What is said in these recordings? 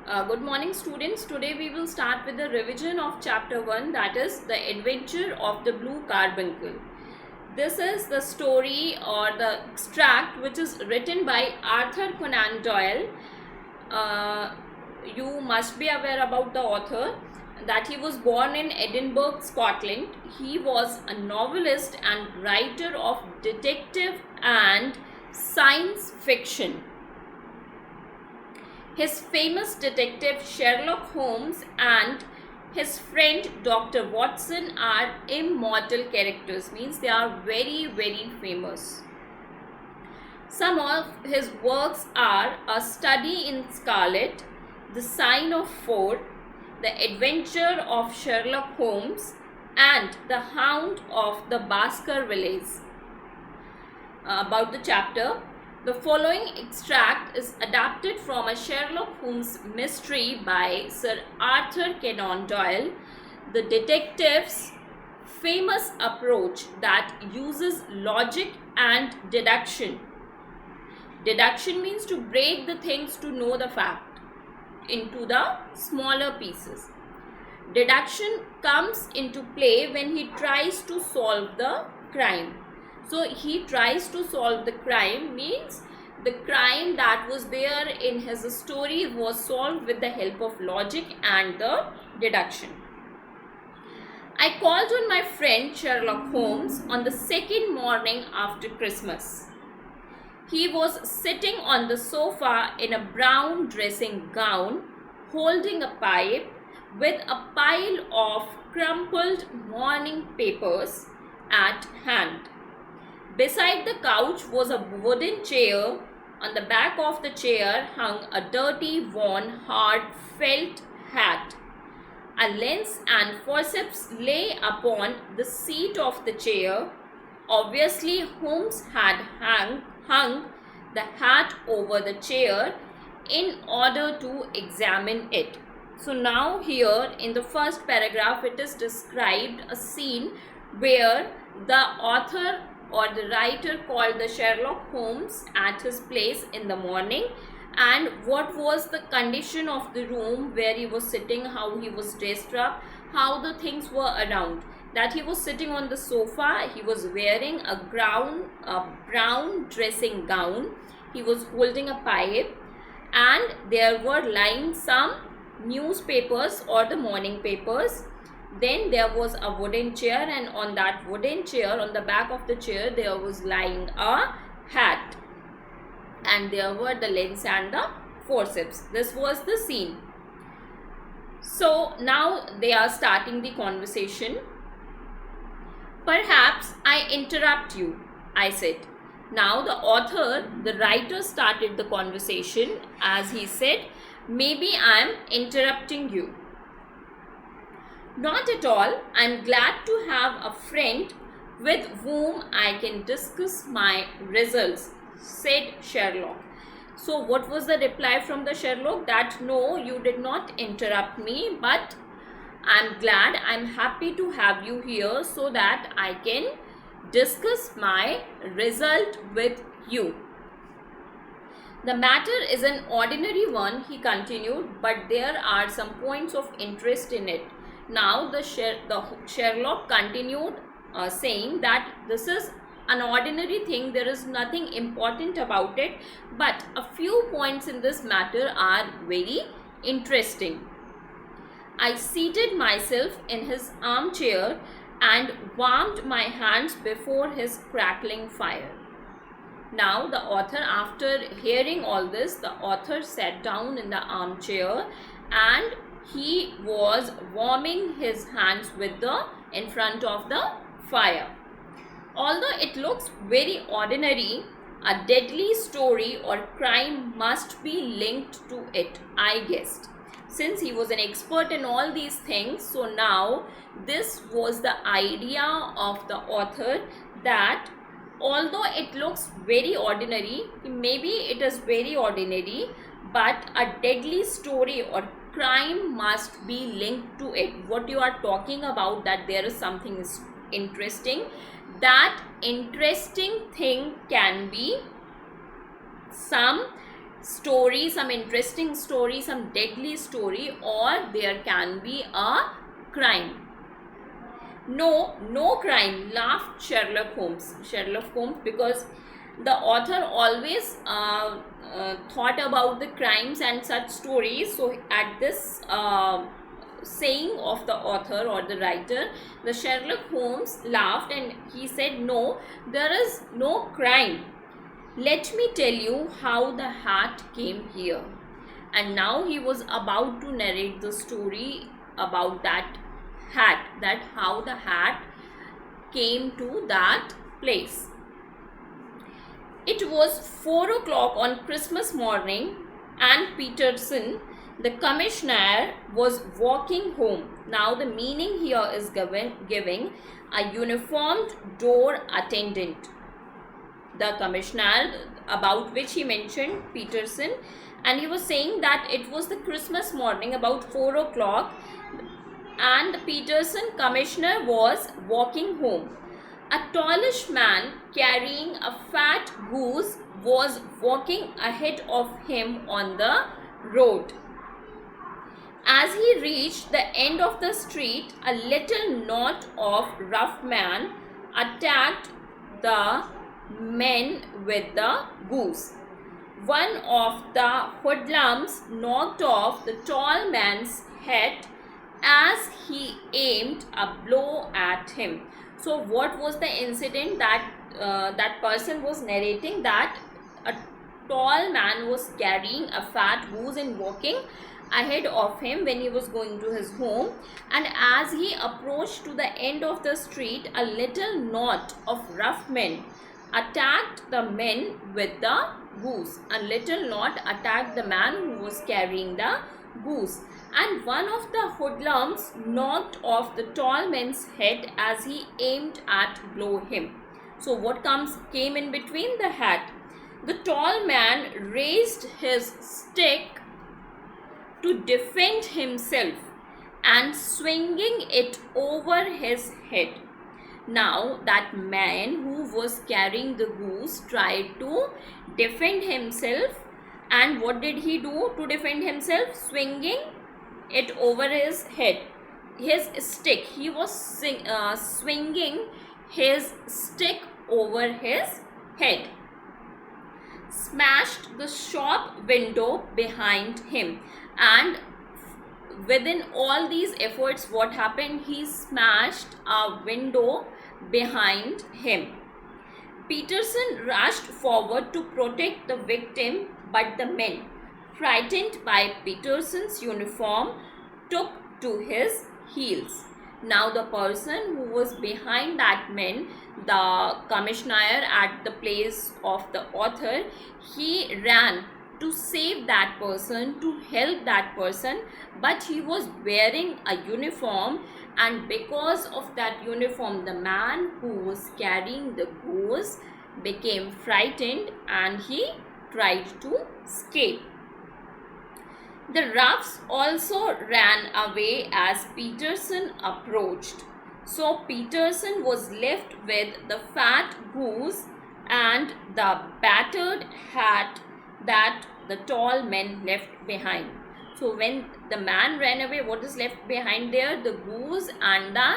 Good morning, students. Today we will start with the revision of chapter 1, that is the adventure of the blue carbuncle. This is the story or the extract which is written by Arthur Conan Doyle. You must be aware about the author, that he was born in Edinburgh, Scotland. He was a novelist and writer of detective and science fiction. His famous detective Sherlock Holmes and his friend Dr. Watson are immortal characters, means they are very famous. Some of his works are A Study in Scarlet, The Sign of Four, The Adventure of Sherlock Holmes, and The Hound of the Baskervilles. About the chapter, the following extract is adapted from a Sherlock Holmes mystery by Sir Arthur Conan Doyle. The detective's famous approach that uses logic and deduction. Deduction means to break the things to know the fact into the smaller pieces. Deduction comes into play when he tries to solve the crime. So he tries to solve the crime means the crime that was there in his story was solved with the help of logic and the deduction. I called on my friend Sherlock Holmes on the second morning after Christmas. He was sitting on the sofa in a brown dressing gown, holding a pipe with a pile of crumpled morning papers at hand. Beside the couch was a wooden chair. On the back of the chair hung a dirty, worn, hard felt hat. A lens and forceps lay upon the seat of the chair. Obviously, Holmes had hung the hat over the chair in order to examine it. So now here in the first paragraph it is described a scene where the author or the writer called the Sherlock Holmes at his place in the morning, and what was the condition of the room where he was sitting, how he was dressed up, how the things were around. That he was sitting on the sofa, he was wearing a brown dressing gown, he was holding a pipe, and there were lying some newspapers or the morning papers. Then there was a wooden chair, and on that wooden chair, on the back of the chair, there was lying a hat, and there were the lens and the forceps. This was the scene. So now they are starting the conversation. Perhaps I interrupt you, I said. Now the author, the writer, started the conversation as he said, maybe I am interrupting you. Not at all. I am glad to have a friend with whom I can discuss my results, said Sherlock. So what was the reply from the Sherlock? That no, you did not interrupt me, but I am glad, I am happy to have you here so that I can discuss my result with you. The matter is an ordinary one, he continued, but there are some points of interest in it. Now the Sherlock continued saying that this is an ordinary thing, there is nothing important about it, but a few points in this matter are very interesting. I seated myself in his armchair and warmed my hands before his crackling fire. Now the author, after hearing all this, the author sat down in the armchair and he was warming his hands in front of the fire. Although it looks very ordinary, a deadly story or crime must be linked to it, I guessed. Since he was an expert in all these things, so now this was the idea of the author, that although it looks very ordinary, maybe it is very ordinary, but a deadly story or crime must be linked to it. What you are talking about, that there is something interesting, that interesting thing can be some story, some interesting story, some deadly story, or there can be a crime. No, no crime, laughed Sherlock Holmes. Sherlock Holmes, because the author always thought about the crimes and such stories. So at this saying of the author or the writer, the Sherlock Holmes laughed and he said, "No, there is no crime. Let me tell you how the hat came here." And now he was about to narrate the story about that hat, that how the hat came to that place. It was 4 o'clock on Christmas morning, and Peterson, the commissioner, was walking home. Now the meaning here is giving a uniformed door attendant. The commissioner about which he mentioned Peterson, and he was saying that it was the Christmas morning about 4 o'clock, and Peterson, commissioner, was walking home. A tallish man carrying a fat goose was walking ahead of him on the road. As he reached the end of the street, a little knot of rough men attacked the men with the goose. One of the hoodlums knocked off the tall man's head as he aimed a blow at him. So what was the incident that that person was narrating? That a tall man was carrying a fat goose and walking ahead of him when he was going to his home, and as he approached to the end of the street, a little knot of rough men attacked the men with the goose. A little knot attacked the man who was carrying the goose, and one of the hoodlums knocked off the tall man's head as he aimed at blow him. So what came in between? The hat. The tall man raised his stick to defend himself and swinging it over his head. Now that man who was carrying the goose tried to defend himself, and what did he do to defend himself? Swinging it over his head, his stick. He was swinging his stick over his head. Smashed the shop window behind him, and within all these efforts, what happened? He smashed a window behind him. Peterson rushed forward to protect the victim, but the men, frightened by Peterson's uniform, took to his heels. Now the person who was behind that man, the commissioner at the place of the author, he ran to save that person, to help that person, but he was wearing a uniform, and because of that uniform, the man who was carrying the goose became frightened and he tried to escape. The roughs also ran away as Peterson approached. So Peterson was left with the fat goose and the battered hat that the tall man left behind. So when the man ran away, what is left behind there? The goose and the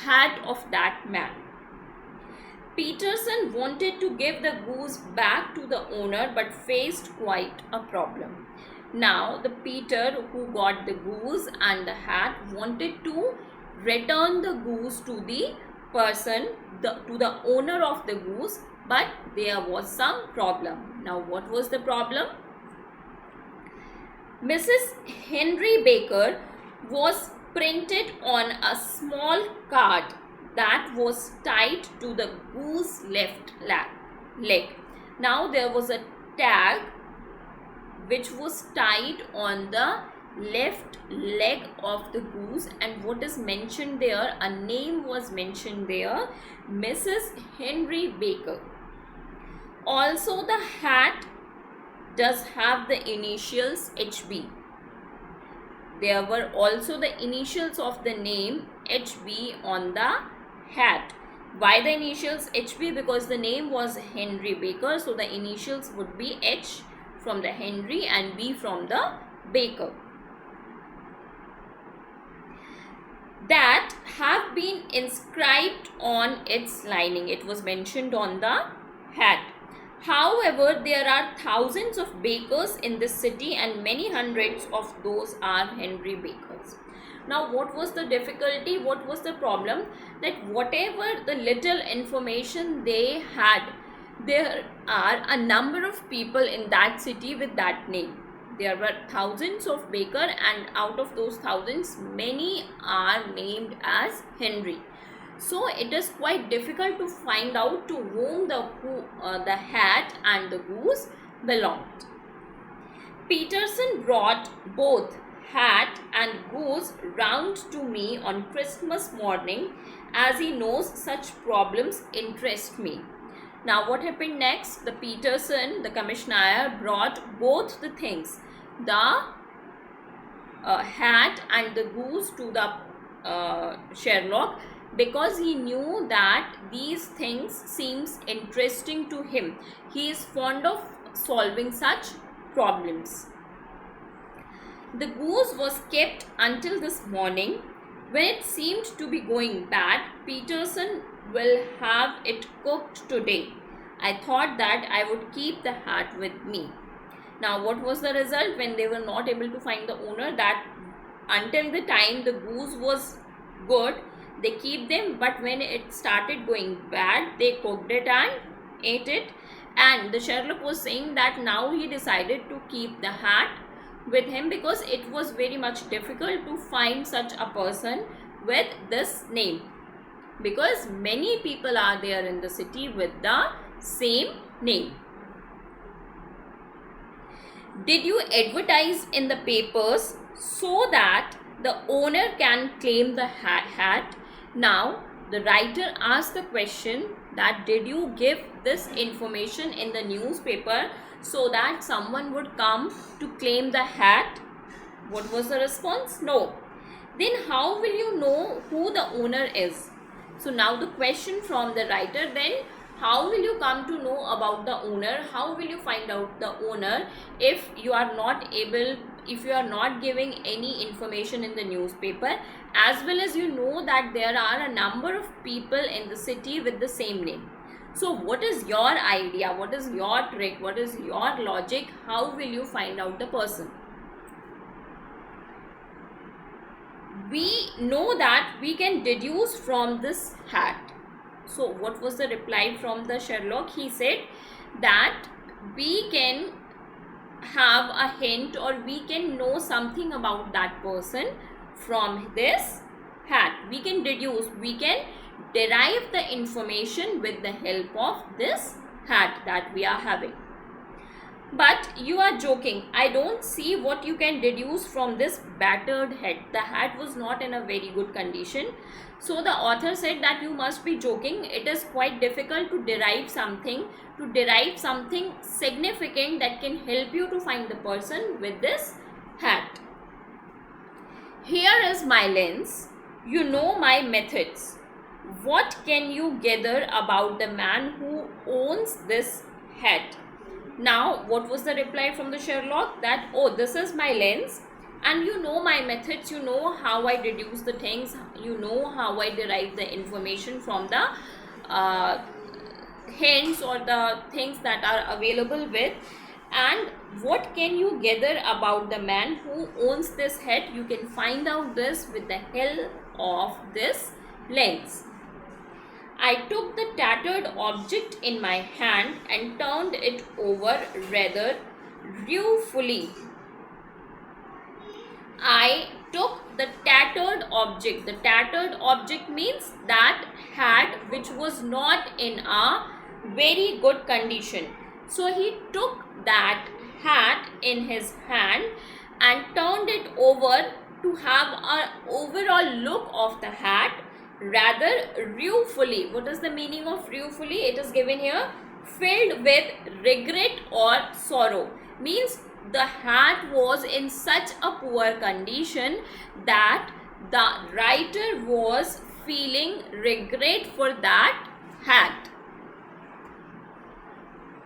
hat of that man. Peterson wanted to give the goose back to the owner, but faced quite a problem. Now the Peter who got the goose and the hat wanted to return the goose to the person, to the owner of the goose, but there was some problem. Now what was the problem? Mrs. Henry Baker was printed on a small card that was tied to the goose's left leg. Now there was a tag which was tied on the left leg of the goose, and what is mentioned there? A name was mentioned there, Mrs. Henry Baker. Also the hat does have the initials HB. There were also the initials of the name HB on the hat. Why the initials HB? Because the name was Henry Baker, so the initials would be H from the Henry and B from the baker, that have been inscribed on its lining. It was mentioned on the hat. However, there are thousands of bakers in this city and many hundreds of those are Henry bakers. Now, what was the difficulty? What was the problem? That whatever the little information they had, there are a number of people in that city with that name. There were thousands of baker, and out of those thousands, many are named as Henry. So it is quite difficult to find out to whom the hat and the goose belonged. Peterson brought both hat and goose round to me on Christmas morning, as he knows such problems interest me. Now what happened next? The Peterson, the commissioner, brought both the things, the hat and the goose, to the Sherlock, because he knew that these things seems interesting to him. He is fond of solving such problems. The goose was kept until this morning. When it seemed to be going bad, Peterson will have it cooked today. I thought that I would keep the hat with me. Now what was the result when they were not able to find the owner? That until the time the goose was good, they keep them, but when it started going bad, they cooked it and ate it. And the Sherlock was saying that now he decided to keep the hat with him, because it was very much difficult to find such a person with this name, because many people are there in the city with the same name. Did you advertise in the papers so that the owner can claim the hat? Now the writer asked the question that did you give this information in the newspaper so that someone would come to claim the hat? What was the response? No. Then how will you know who the owner is? So now the question from the writer, then how will you come to know about the owner? How will you find out the owner if you are not able, if you are not giving any information in the newspaper, as well as you know that there are a number of people in the city with the same name? So what is your idea? What is your trick? What is your logic? How will you find out the person? We know that we can deduce from this hat. So what was the reply from the Sherlock? He said that we can have a hint, or we can know something about that person from this hat. We can deduce, we can derive the information with the help of this hat that we are having. But you are joking. I don't see what you can deduce from this battered hat. The hat was not in a very good condition. So the author said that you must be joking. It is quite difficult to derive something significant that can help you to find the person with this hat. Here is my lens. You know my methods. What can you gather about the man who owns this hat? Now, what was the reply from the Sherlock? That, oh, this is my lens, and you know my methods, you know how I deduce the things, you know how I derive the information from the hints or the things that are available with. And what can you gather about the man who owns this hat? You can find out this with the help of this lens. I took the tattered object in my hand and turned it over rather ruefully. I took the tattered object. The tattered object means that hat which was not in a very good condition. So he took that hat in his hand and turned it over to have an overall look of the hat rather ruefully. What is the meaning of ruefully? It is given here, filled with regret or sorrow. Means the hat was in such a poor condition that the writer was feeling regret for that hat.